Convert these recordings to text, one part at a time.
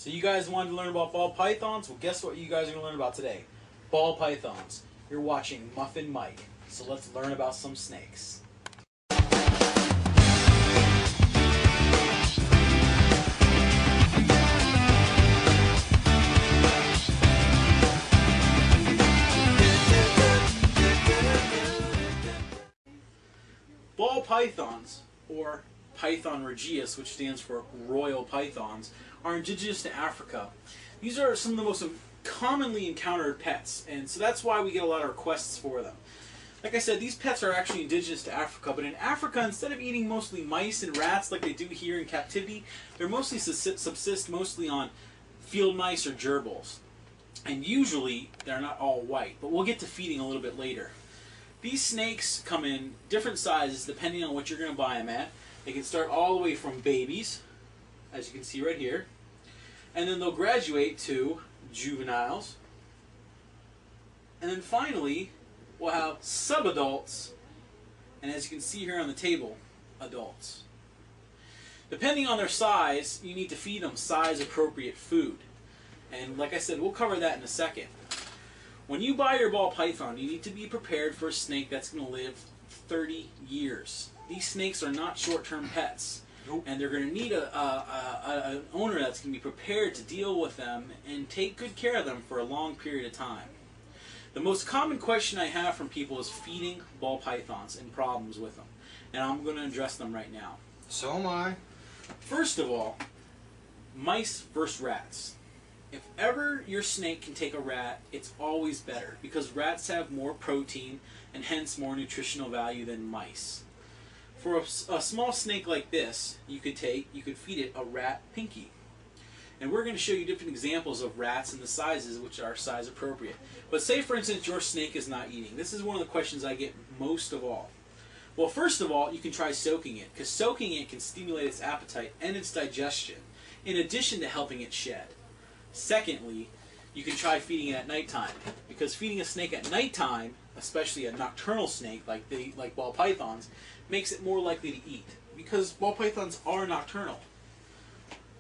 So you guys wanted to learn about ball pythons? Well, guess what you guys are going to learn about today? Ball pythons. You're watching Muffin Mike. So let's learn about some snakes. Ball pythons, or Python regius, which stands for royal pythons, are indigenous to Africa. These are some of the most commonly encountered pets, and so that's why we get a lot of requests for them. Like I said, these pets are actually indigenous to Africa, but in Africa, instead of eating mostly mice and rats like they do here in captivity, they're mostly subsist mostly on field mice or gerbils. And usually, they're not all white, but we'll get to feeding a little bit later. These snakes come in different sizes depending on what you're going to buy them at. They can start all the way from babies, as you can see right here, and then they'll graduate to juveniles, and then finally we'll have subadults, and as you can see here on the table, adults. Depending on their size, you need to feed them size-appropriate food, and like I said, we'll cover that in a second. When you buy your ball python, you need to be prepared for a snake that's going to live 30 years. These snakes are not short-term pets, and they're going to need an owner that's going to be prepared to deal with them and take good care of them for a long period of time. The most common question I have from people is feeding ball pythons and problems with them, and I'm going to address them right now. So am I. First of all, mice versus rats. If ever your snake can take a rat, it's always better, because rats have more protein and hence more nutritional value than mice. For a small snake like this, you could feed it a rat pinky. And we're going to show you different examples of rats and the sizes, which are size appropriate. But say for instance your snake is not eating. This is one of the questions I get most of all. Well, first of all, you can try soaking it, because soaking it can stimulate its appetite and its digestion, in addition to helping it shed. Secondly, you can try feeding it at nighttime, because feeding a snake at nighttime, especially a nocturnal snake like ball pythons, makes it more likely to eat, because ball pythons are nocturnal.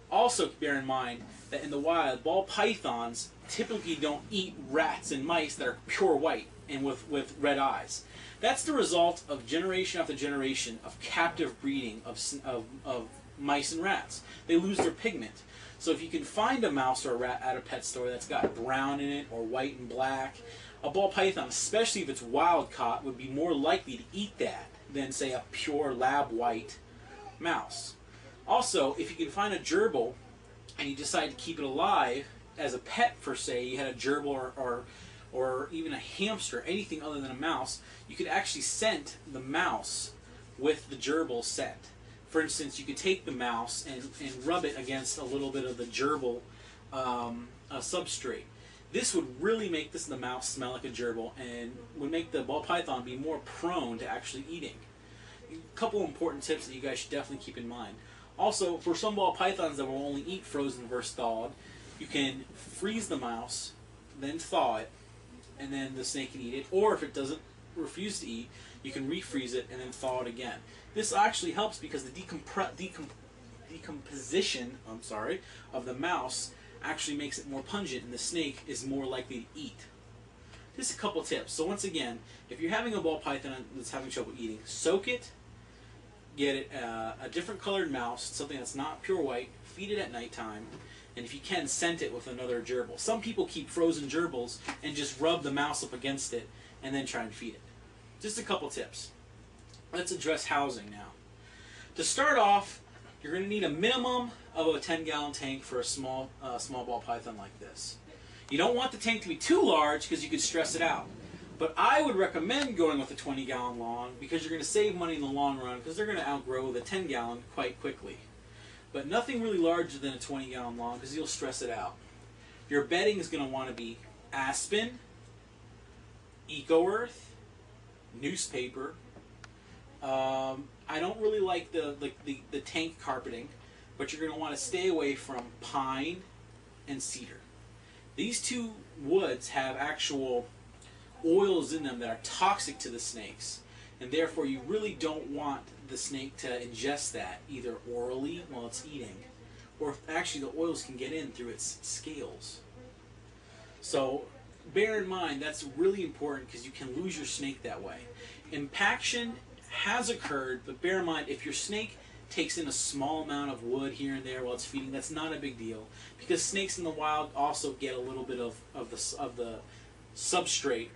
Also bear in mind that in the wild, ball pythons typically don't eat rats and mice that are pure white and with red eyes. That's the result of generation after generation of captive breeding of mice and rats. They lose their pigment. So if you can find a mouse or a rat at a pet store that's got brown in it or white and black, a ball python, especially if it's wild caught, would be more likely to eat that than, say, a pure lab white mouse. Also, if you can find a gerbil and you decide to keep it alive as a pet, for say, you had a gerbil or even a hamster, anything other than a mouse, you could actually scent the mouse with the gerbil scent. For instance, you could take the mouse and rub it against a little bit of the gerbil substrate. This would really make the mouse smell like a gerbil and would make the ball python be more prone to actually eating. A couple important tips that you guys should definitely keep in mind. Also, for some ball pythons that will only eat frozen versus thawed, you can freeze the mouse, then thaw it, and then the snake can eat it. Or if it doesn't refuse to eat, you can refreeze it and then thaw it again. This actually helps because the decomposition of the mouse actually makes it more pungent, and the snake is more likely to eat. Just a couple tips. So once again, if you're having a ball python that's having trouble eating, soak it, get it a different colored mouse, something that's not pure white, feed it at nighttime, and if you can, scent it with another gerbil. Some people keep frozen gerbils and just rub the mouse up against it and then try and feed it. Just a couple tips. Let's address housing now. To start off, you're going to need a minimum of a 10-gallon tank for a small ball python like this. You don't want the tank to be too large because you could stress it out. But I would recommend going with a 20-gallon long, because you're going to save money in the long run, because they're going to outgrow the 10-gallon quite quickly. But nothing really larger than a 20-gallon long, because you'll stress it out. Your bedding is going to want to be aspen, eco-earth, newspaper. I don't really like the tank carpeting, but you're going to want to stay away from pine and cedar. These two woods have actual oils in them that are toxic to the snakes, and therefore you really don't want the snake to ingest that either orally while it's eating or actually the oils can get in through its scales. So bear in mind that's really important because you can lose your snake that way. Impaction has occurred, but bear in mind if your snake takes in a small amount of wood here and there while it's feeding, that's not a big deal, because snakes in the wild also get a little bit of the substrate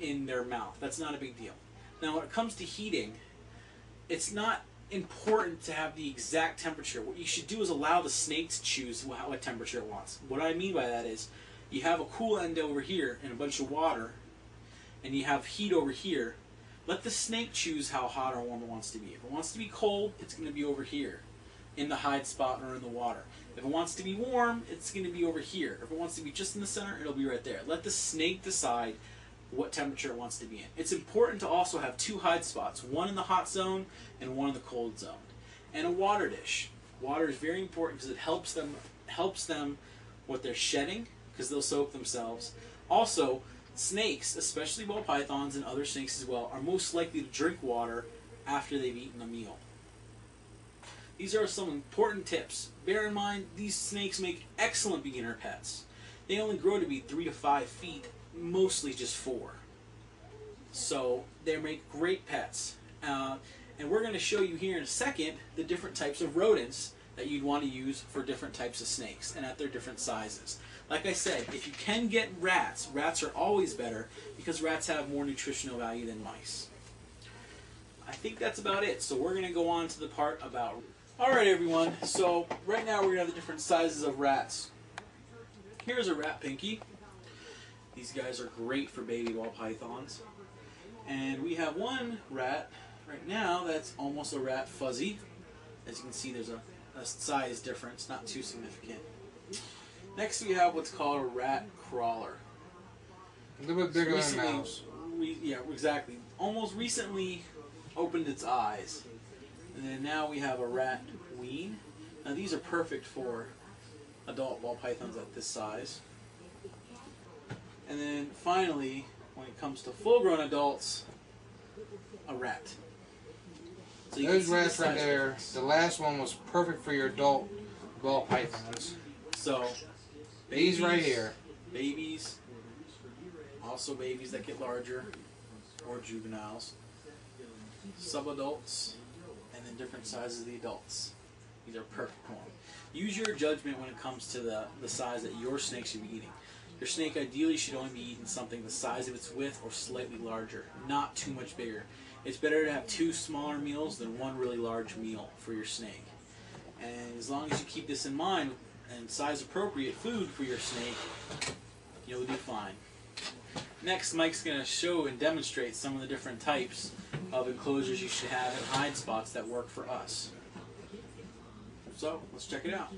in their mouth. That's not a big deal. Now when it comes to heating, it's not important to have the exact temperature. What you should do is allow the snake to choose what temperature it wants. What I mean by that is you have a cool end over here and a bunch of water, and you have heat over here. Let the snake choose how hot or warm it wants to be. If it wants to be cold, it's going to be over here in the hide spot or in the water. If it wants to be warm, it's going to be over here. If it wants to be just in the center, it'll be right there. Let the snake decide what temperature it wants to be in. It's important to also have two hide spots, one in the hot zone and one in the cold zone. And a water dish. Water is very important because it helps them with their shedding, because they'll soak themselves. Also, snakes, especially ball pythons and other snakes as well, are most likely to drink water after they've eaten a meal. These are some important tips. Bear in mind, these snakes make excellent beginner pets. They only grow to be 3 to 5 feet, mostly just 4. So they make great pets. And we're going to show you here in a second the different types of rodents that you'd want to use for different types of snakes and at their different sizes. Like I said, if you can get rats, rats are always better because rats have more nutritional value than mice. I think that's about it. So we're going to go on to the part about... Alright everyone, so right now we're going to have the different sizes of rats. Here's a rat pinky. These guys are great for baby ball pythons. And we have one rat right now that's almost a rat fuzzy. As you can see, there's a size difference, not too significant. Next we have what's called a rat crawler. A little bit bigger than a mouse. Yeah, exactly. Almost recently opened its eyes. And then now we have a rat queen. Now these are perfect for adult ball pythons at this size. And then finally, when it comes to full-grown adults, a rat. So those rats right there, the last one was perfect for your adult ball pythons. So, these right here. Babies, also babies that get larger, or juveniles, subadults, and then different sizes of the adults. These are perfect for them. Use your judgment when it comes to the size that your snake should be eating. Your snake ideally should only be eating something the size of its width or slightly larger, not too much bigger. It's better to have 2 smaller meals than 1 really large meal for your snake. And as long as you keep this in mind and size appropriate food for your snake, you'll do fine. Next, Mike's going to show and demonstrate some of the different types of enclosures you should have and hide spots that work for us. So, let's check it out.